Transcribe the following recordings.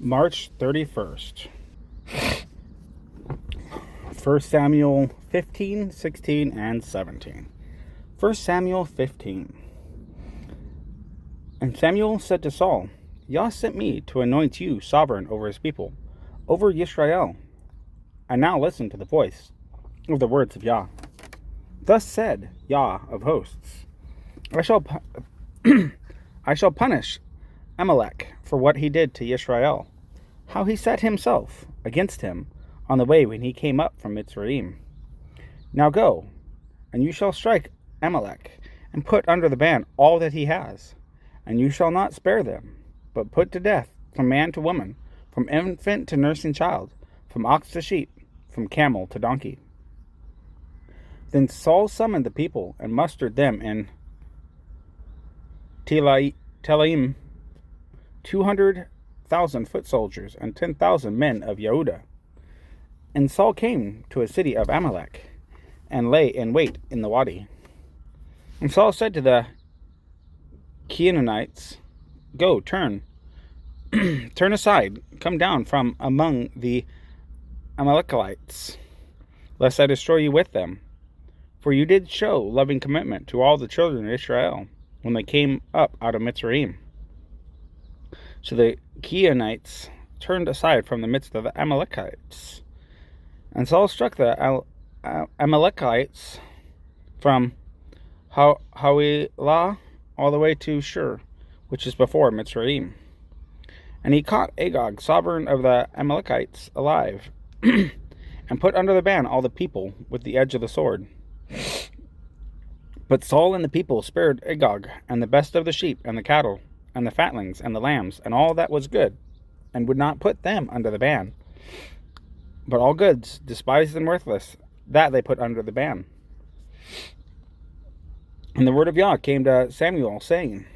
March 31st. 1 Samuel 15, 16, and 17. 1 Samuel 15. And Samuel said to Saul, Yah sent me to anoint you sovereign over his people, over Israel. And now listen to the voice of the words of Yah. Thus said Yah of hosts, I shall punish Amalek for what he did to Israel, how he set himself against him on the way when he came up from Mitzrayim. Now go, and you shall strike Amalek, and put under the ban all that he has, and you shall not spare them, but put to death from man to woman, from infant to nursing child, from ox to sheep, from camel to donkey. Then Saul summoned the people and mustered them in Telaim, 200,000 foot soldiers and 10,000 men of Yehudah. And Saul came to a city of Amalek, and lay in wait in the wadi. And Saul said to the Canaanites, Go, turn aside, come down from among the Amalekites, lest I destroy you with them. For you did show loving commitment to all the children of Israel when they came up out of Mitzrayim. So the Canaanites turned aside from the midst of the Amalekites. And Saul struck the Amalekites from Hawilah all the way to Shur, which is before Mitzrayim. And he caught Agag, sovereign of the Amalekites, alive, and put under the ban all the people with the edge of the sword. But Saul and the people spared Agag, and the best of the sheep, and the cattle, and the fatlings, and the lambs, and all that was good, and would not put them under the ban. But all goods, despised and worthless, that they put under the ban. And the word of Yah came to Samuel, saying,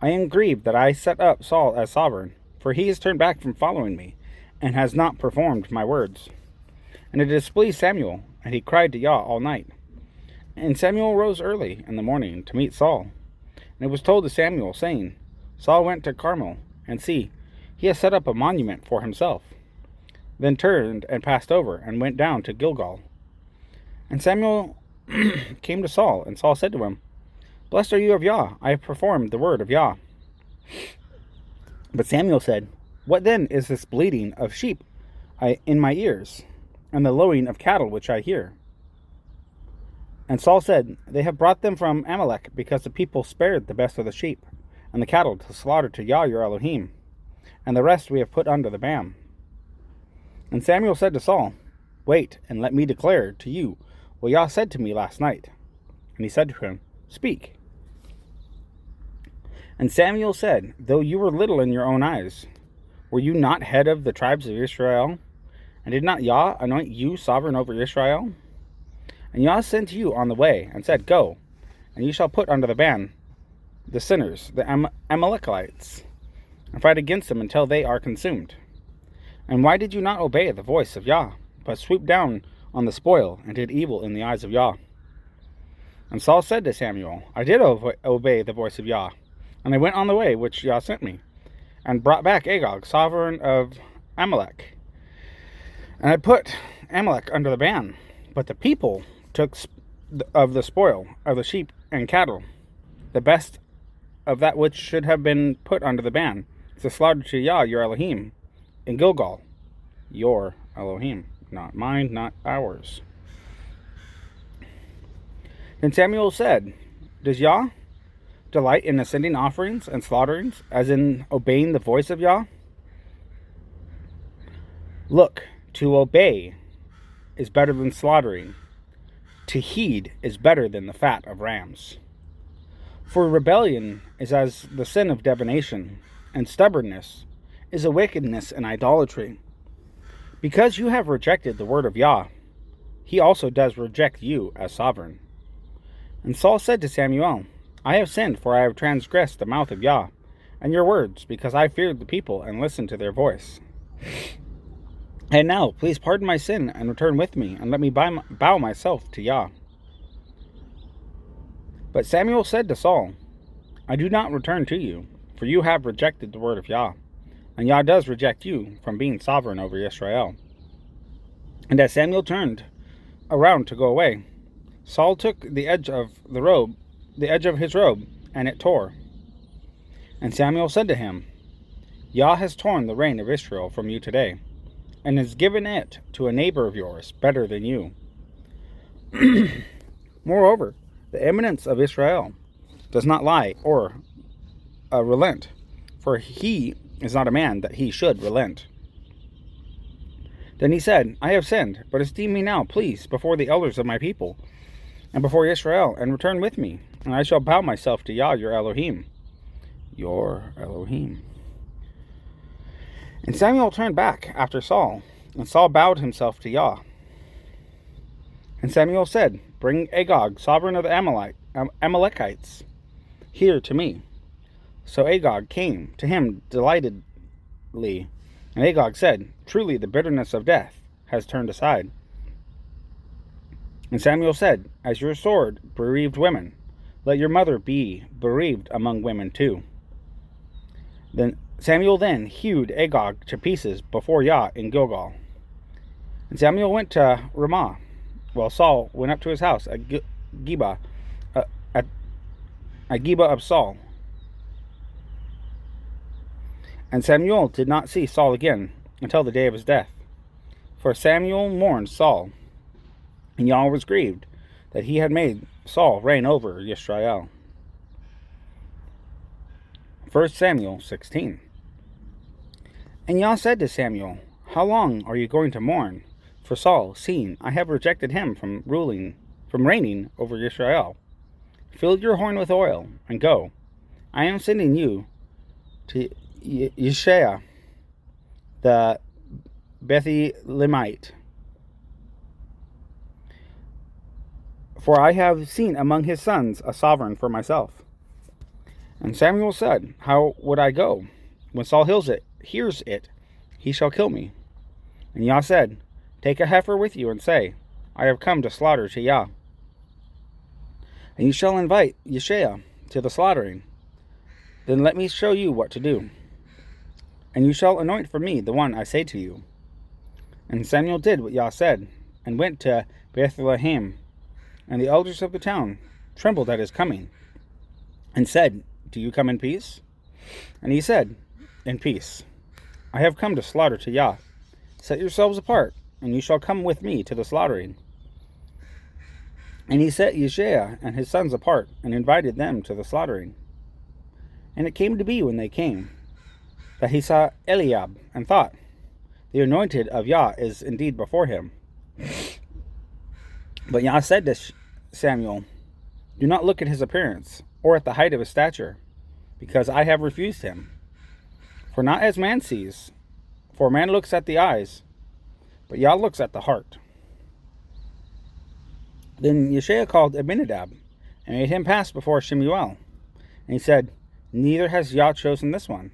I am grieved that I set up Saul as sovereign, for he has turned back from following me, and has not performed my words. And it displeased Samuel, and he cried to Yah all night. And Samuel rose early in the morning to meet Saul. And it was told to Samuel, saying, Saul went to Carmel, and see, he has set up a monument for himself. Then turned and passed over, and went down to Gilgal. And Samuel came to Saul, and Saul said to him, Blessed are you of Yah, I have performed the word of Yah. But Samuel said, What then is this bleating of sheep in my ears, and the lowing of cattle which I hear? And Saul said, They have brought them from Amalek, because the people spared the best of the sheep, and the cattle to slaughter to Yah your Elohim, and the rest we have put under the ban. And Samuel said to Saul, Wait, and let me declare to you what Yah said to me last night. And he said to him, Speak. And Samuel said, Though you were little in your own eyes, were you not head of the tribes of Israel? And did not Yah anoint you sovereign over Israel? And Yah sent you on the way, and said, Go, and you shall put under the ban the sinners, the Amalekites, and fight against them until they are consumed. And why did you not obey the voice of Yah, but swooped down on the spoil, and did evil in the eyes of Yah? And Saul said to Samuel, I did obey the voice of Yah, and I went on the way which Yah sent me, and brought back Agag, sovereign of Amalek. And I put Amalek under the ban, but the people took of the spoil of the sheep and cattle, the best of that which should have been put under the ban, to slaughter to Yah your Elohim in Gilgal. Your Elohim, not mine, not ours. Then Samuel said, Does Yah delight in ascending offerings and slaughterings, as in obeying the voice of Yah? Look, to obey is better than slaughtering. To heed is better than the fat of rams. For rebellion is as the sin of divination, and stubbornness is a wickedness and idolatry. Because you have rejected the word of Yah, he also does reject you as sovereign. And Saul said to Samuel, I have sinned, for I have transgressed the mouth of Yah, and your words, because I feared the people and listened to their voice. And now, please pardon my sin and return with me, and let me bow myself to Yah. But Samuel said to Saul, I do not return to you, for you have rejected the word of Yah. and Yah does reject you from being sovereign over Israel." And as Samuel turned around to go away, Saul took the edge of his robe, and it tore. And Samuel said to him, "Yah has torn the reign of Israel from you today, and has given it to a neighbor of yours better than you." Moreover, the eminence of Israel does not lie or relent, for he is not a man that he should relent. Then he said, "I have sinned, but esteem me now, please, before the elders of my people, and before Israel, and return with me, and I shall bow myself to Yah, your Elohim." Your Elohim. And Samuel turned back after Saul, and Saul bowed himself to Yah. And Samuel said, "Bring Agag, sovereign of the Amalekites, here to me." So Agag came to him delightedly. And Agag said, "Truly the bitterness of death has turned aside." And Samuel said, "As your sword bereaved women, let your mother be bereaved among women too." Then Samuel hewed Agag to pieces before Yah in Gilgal. And Samuel went to Ramah, while Saul went up to his house at Geba of Saul. And Samuel did not see Saul again until the day of his death. For Samuel mourned Saul, and Yah was grieved that he had made Saul reign over Israel. 1 Samuel 16. And Yah said to Samuel, "How long are you going to mourn for Saul, seeing I have rejected him from reigning over Israel? Fill your horn with oil, and go. I am sending you to Yeshua the Bethlehemite. For I have seen among his sons a sovereign for myself." And Samuel said, "How would I go? When Saul hears it, he shall kill me." And Yah said, "Take a heifer with you, and say, I have come to slaughter to Yah. And you shall invite Yeshua to the slaughtering. Then let me show you what to do. And you shall anoint for me the one I say to you." And Samuel did what Yah said, and went to Bethlehem. And the elders of the town trembled at his coming, and said, "Do you come in peace?" And he said, "In peace. I have come to slaughter to Yah. Set yourselves apart, and you shall come with me to the slaughtering." And he set Yeshua and his sons apart, and invited them to the slaughtering. And it came to be, when they came, that he saw Eliab, and thought, "The anointed of Yah is indeed before him." But Yah said to Samuel, "Do not look at his appearance, or at the height of his stature, because I have refused him. For not as man sees, for man looks at the eyes, but Yah looks at the heart." Then Yeshua called Abinadab, and made him pass before Shemuel. And he said, "Neither has Yah chosen this one."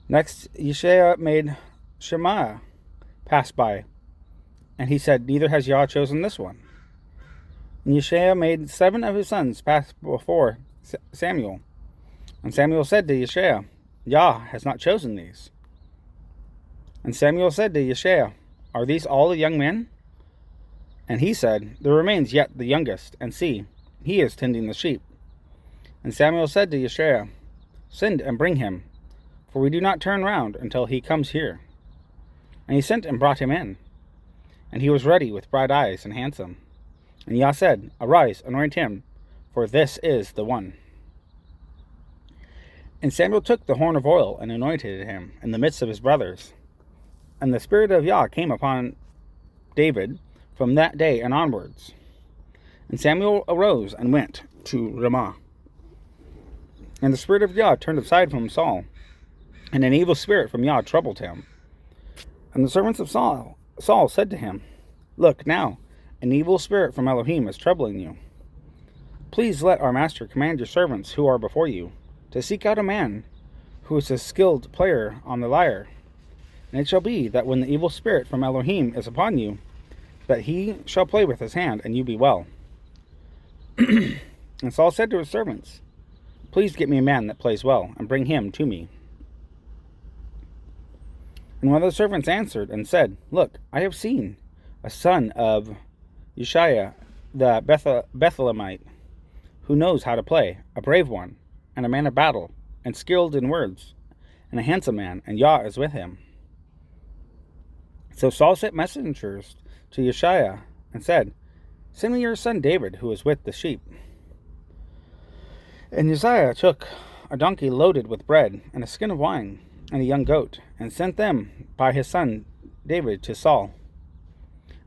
Next Yeshua made Shemaiah pass by, and he said, "Neither has Yah chosen this one." And Yeshua made 7 of his sons pass before Samuel. And Samuel said to Yeshua, "Yah has not chosen these." And Samuel said to Yeshua, "Are these all the young men?" And he said, "There remains yet the youngest, and see, he is tending the sheep." And Samuel said to Yeshua, "Send and bring him, for we do not turn round until he comes here." And he sent and brought him in. And he was ruddy, with bright eyes, and handsome. And Yah said, "Arise, anoint him, for this is the one." And Samuel took the horn of oil, and anointed him in the midst of his brothers. And the Spirit of Yah came upon David from that day and onwards. And Samuel arose and went to Ramah. And the Spirit of Yah turned aside from Saul, and an evil spirit from Yah troubled him. And the servants of Saul said to him, "Look now, an evil spirit from Elohim is troubling you. Please let our master command your servants who are before you to seek out a man who is a skilled player on the lyre. And it shall be that when the evil spirit from Elohim is upon you, that he shall play with his hand, and you be well." And Saul said to his servants, "Please get me a man that plays well, and bring him to me." And one of the servants answered and said, Look, I have seen a son of Yeshaiah the Bethlehemite, who knows how to play, a brave one, and a man of battle, and skilled in words, and a handsome man, and Yah is with him. So Saul sent messengers to Yeshaiah and said, Send me your son David, who is with the sheep. And Uzziah took a donkey loaded with bread, and a skin of wine, and a young goat, and sent them by his son David to Saul.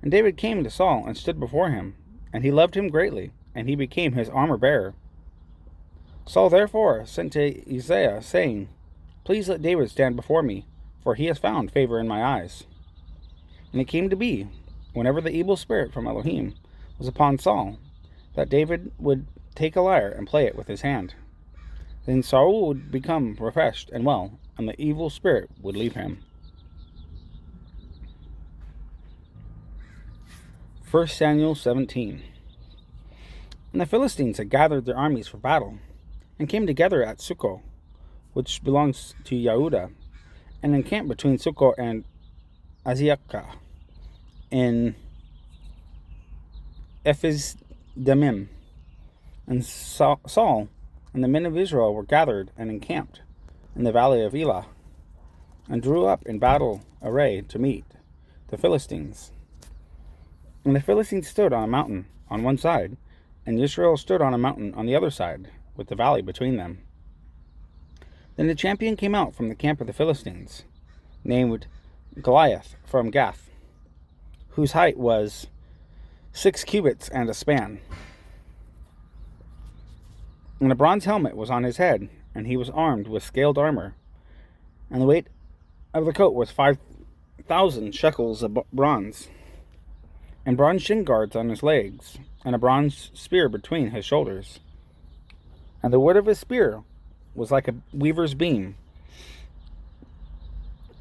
And David came to Saul and stood before him, and he loved him greatly, and he became his armor-bearer. Saul therefore sent to Uzziah, saying, Please let David stand before me, for he has found favor in my eyes. And it came to be, whenever the evil spirit from Elohim was upon Saul, that David would take a lyre and play it with his hand. Then Saul would become refreshed and well, and the evil spirit would leave him. 1 Samuel 17. And the Philistines had gathered their armies for battle, and came together at Succoth, which belongs to Yehudah, and encamped between Succoth and Azekah in Ephes-Dammim. And Saul and the men of Israel were gathered and encamped in the valley of Elah, and drew up in battle array to meet the Philistines. And the Philistines stood on a mountain on one side, and Israel stood on a mountain on the other side, with the valley between them. Then the champion came out from the camp of the Philistines, named Goliath from Gath, whose height was 6 cubits and a span. And a bronze helmet was on his head, and he was armed with scaled armor, and the weight of the coat was 5,000 shekels of bronze, and bronze shin guards on his legs, and a bronze spear between his shoulders. And the wood of his spear was like a weaver's beam,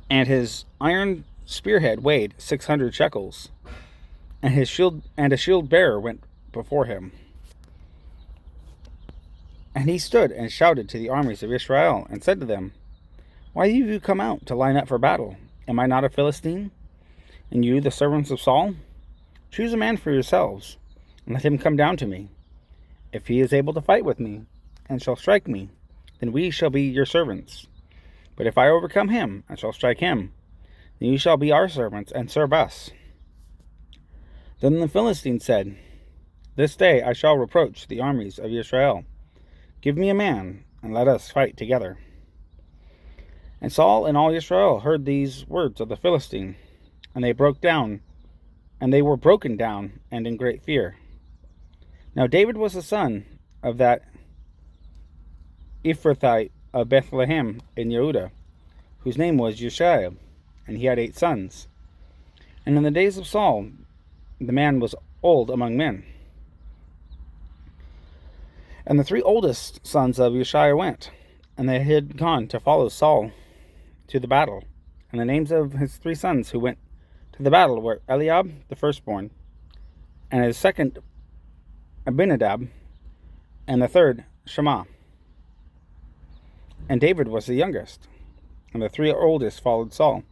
and his iron spearhead weighed 600 shekels, and a shield bearer went before him. And he stood and shouted to the armies of Israel, and said to them, Why have you come out to line up for battle? Am I not a Philistine? And you, the servants of Saul? Choose a man for yourselves, and let him come down to me. If he is able to fight with me, and shall strike me, then we shall be your servants. But if I overcome him, and shall strike him, then you shall be our servants, and serve us. Then the Philistines said, This day I shall reproach the armies of Israel. Give me a man, and let us fight together. And Saul and all Israel heard these words of the Philistine, and they were broken down, and in great fear. Now David was the son of that Ephrathite of Bethlehem in Yehudah, whose name was Yeshaiah, and he had 8 sons. And in the days of Saul, the man was old among men. And the 3 oldest sons of Yeshaiah went, and they had gone to follow Saul to the battle. And the names of his 3 sons who went to the battle were Eliab, the firstborn, and his second Abinadab, and the third Shammah. And David was the youngest, and the 3 oldest followed Saul.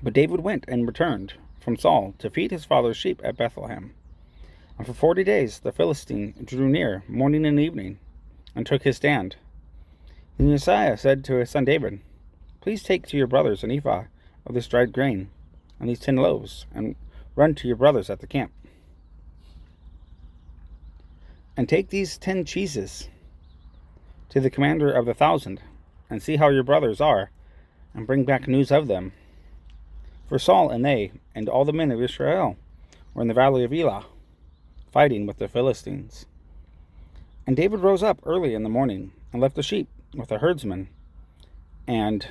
But David went and returned from Saul to feed his father's sheep at Bethlehem. And for 40 days the Philistine drew near morning and evening, and took his stand. Then Uzziah said to his son David, Please take to your brothers an ephah of this dried grain, and these 10 loaves, and run to your brothers at the camp. And take these 10 cheeses to the commander of the 1,000, and see how your brothers are, and bring back news of them. For Saul and they, and all the men of Israel, were in the valley of Elah, fighting with the Philistines. And David rose up early in the morning, and left the sheep with the herdsmen, and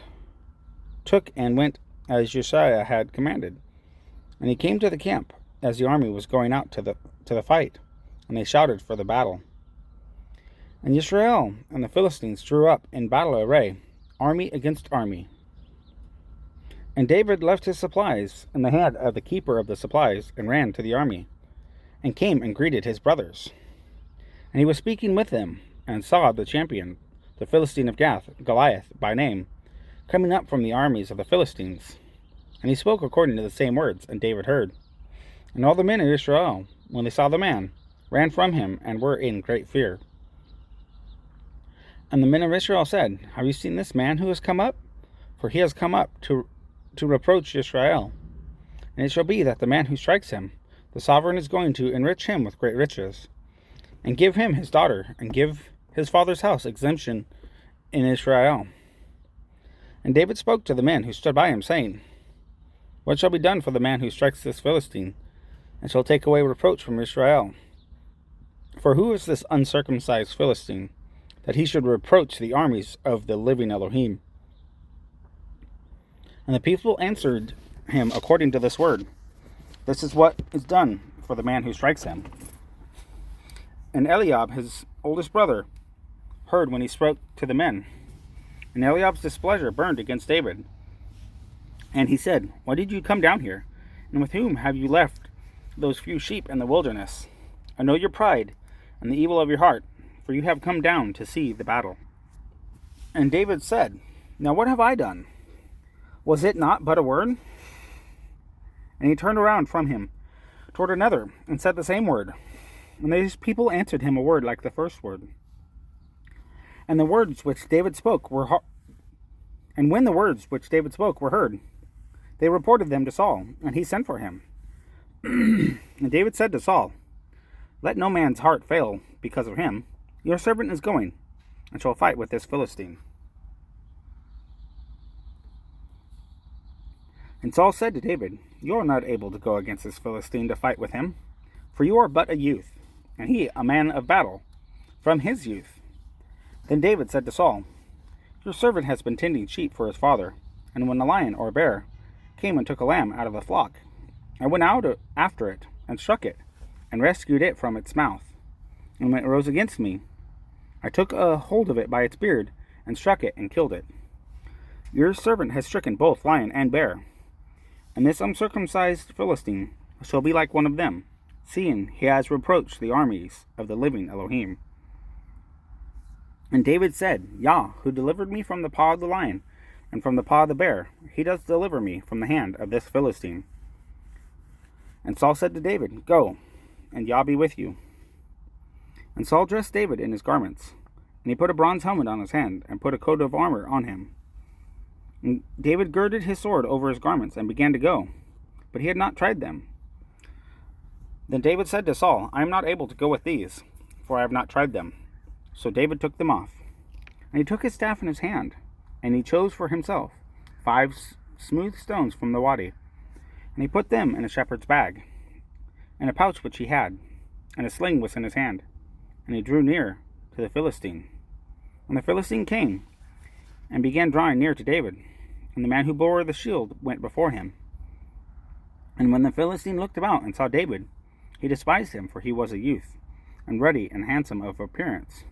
took and went as Josiah had commanded. And he came to the camp as the army was going out to the fight, and they shouted for the battle. And Israel and the Philistines drew up in battle array, army against army. And David left his supplies in the hand of the keeper of the supplies, and ran to the army, and came and greeted his brothers. And he was speaking with them, and saw the champion, the Philistine of Gath, Goliath by name, coming up from the armies of the Philistines. And he spoke according to the same words, and David heard. And all the men of Israel, when they saw the man, ran from him, and were in great fear. And the men of Israel said, Have you seen this man who has come up? For he has come up to reproach Israel. And it shall be that the man who strikes him, the sovereign is going to enrich him with great riches, and give him his daughter, and give his father's house exemption in Israel. And David spoke to the men who stood by him, saying, What shall be done for the man who strikes this Philistine, and shall take away reproach from Israel? For who is this uncircumcised Philistine, that he should reproach the armies of the living Elohim? And the people answered him according to this word. This is what is done for the man who strikes him. And Eliab, his oldest brother, heard when he spoke to the men. And Eliab's displeasure burned against David. And he said, Why did you come down here? And with whom have you left those few sheep in the wilderness? I know your pride and the evil of your heart, for you have come down to see the battle. And David said, Now what have I done? Was it not but a word? And he turned around from him toward another, and said the same word. And these people answered him a word like the first word. And the words which David spoke were and when the words which David spoke were heard, they reported them to Saul, and he sent for him. And David said to Saul, Let no man's heart fail because of him. Your servant is going, and shall fight with this Philistine. And Saul said to David, You are not able to go against this Philistine to fight with him, for you are but a youth, and he a man of battle from his youth. Then David said to Saul, Your servant has been tending sheep for his father, and when a lion or a bear came and took a lamb out of the flock, I went out after it, and struck it, and rescued it from its mouth. And when it rose against me, I took a hold of it by its beard, and struck it, and killed it. Your servant has stricken both lion and bear, and this uncircumcised Philistine shall be like one of them, seeing he has reproached the armies of the living Elohim. And David said, Yah, who delivered me from the paw of the lion, and from the paw of the bear, he does deliver me from the hand of this Philistine. And Saul said to David, Go, and Yah be with you. And Saul dressed David in his garments, and he put a bronze helmet on his hand, and put a coat of armor on him. And David girded his sword over his garments, and began to go, but he had not tried them. Then David said to Saul, I am not able to go with these, for I have not tried them. So David took them off. And he took his staff in his hand, and he chose for himself 5 smooth stones from the wadi, and he put them in a shepherd's bag, in a pouch which he had, and a sling was in his hand. And he drew near to the Philistine. And the Philistine came, and began drawing near to David. And the man who bore the shield went before him. And when the Philistine looked about and saw David, he despised him, for he was a youth, and ruddy and handsome of appearance.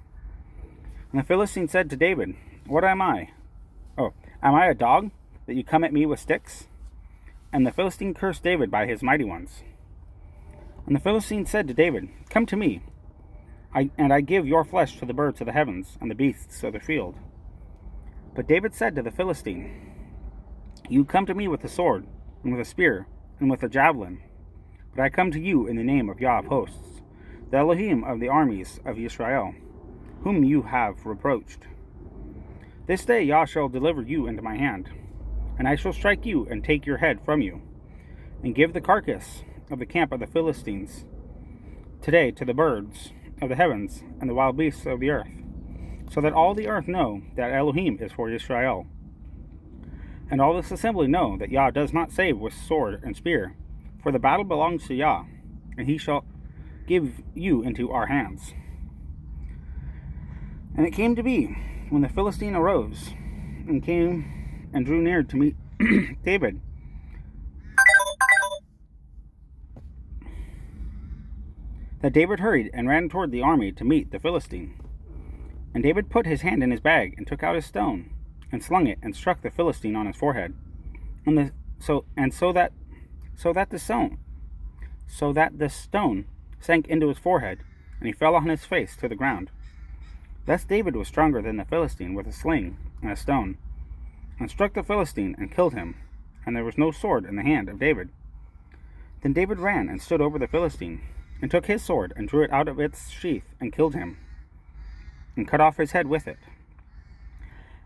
And the Philistine said to David, What am I? Am I a dog, that you come at me with sticks? And the Philistine cursed David by his mighty ones. And the Philistine said to David, Come to me, and I give your flesh to the birds of the heavens, and the beasts of the field. But David said to the Philistine, You come to me with a sword, and with a spear, and with a javelin. But I come to you in the name of Yah of hosts, the Elohim of the armies of Israel, whom you have reproached. This day Yah shall deliver you into my hand, and I shall strike you and take your head from you, and give the carcass of the camp of the Philistines today to the birds of the heavens and the wild beasts of the earth, so that all the earth know that Elohim is for Israel. And all this assembly know that Yah does not save with sword and spear, for the battle belongs to Yah, and he shall give you into our hands. And it came to be, when the Philistine arose, and came and drew near to meet David, that David hurried and ran toward the army to meet the Philistine. And David put his hand in his bag, and took out his stone, and slung it, and struck the Philistine on his forehead. So that the stone sank into his forehead, and he fell on his face to the ground. Thus David was stronger than the Philistine with a sling and a stone. and struck the Philistine, and killed him, and there was no sword in the hand of David. Then David ran and stood over the Philistine, and took his sword, and drew it out of its sheath, and killed him, and cut off his head with it.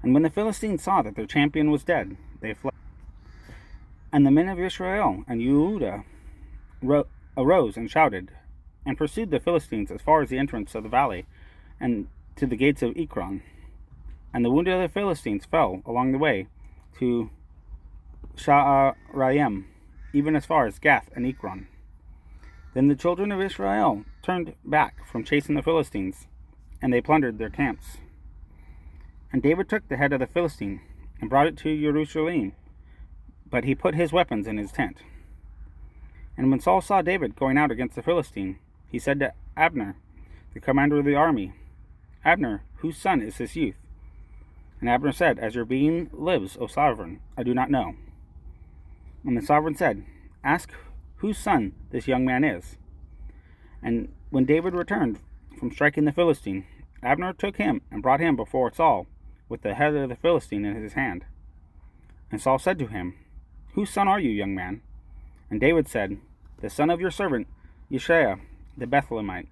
And when the Philistines saw that their champion was dead, they fled. And the men of Israel and Judah arose and shouted, and pursued the Philistines as far as the entrance of the valley, and to the gates of Ekron. And the wounded of the Philistines fell along the way to Sha'araim, even as far as Gath and Ekron. Then the children of Israel turned back from chasing the Philistines, and they plundered their camps. And David took the head of the Philistine, and brought it to Jerusalem, but he put his weapons in his tent. And when Saul saw David going out against the Philistine, he said to Abner, the commander of the army, Abner, whose son is this youth? And Abner said, As your being lives, O sovereign, I do not know. And the sovereign said, Ask whose son this young man is. And when David returned from striking the Philistine, Abner took him and brought him before Saul, with the head of the Philistine in his hand. And Saul said to him, Whose son are you, young man? And David said, The son of your servant Yeshai the Bethlehemite.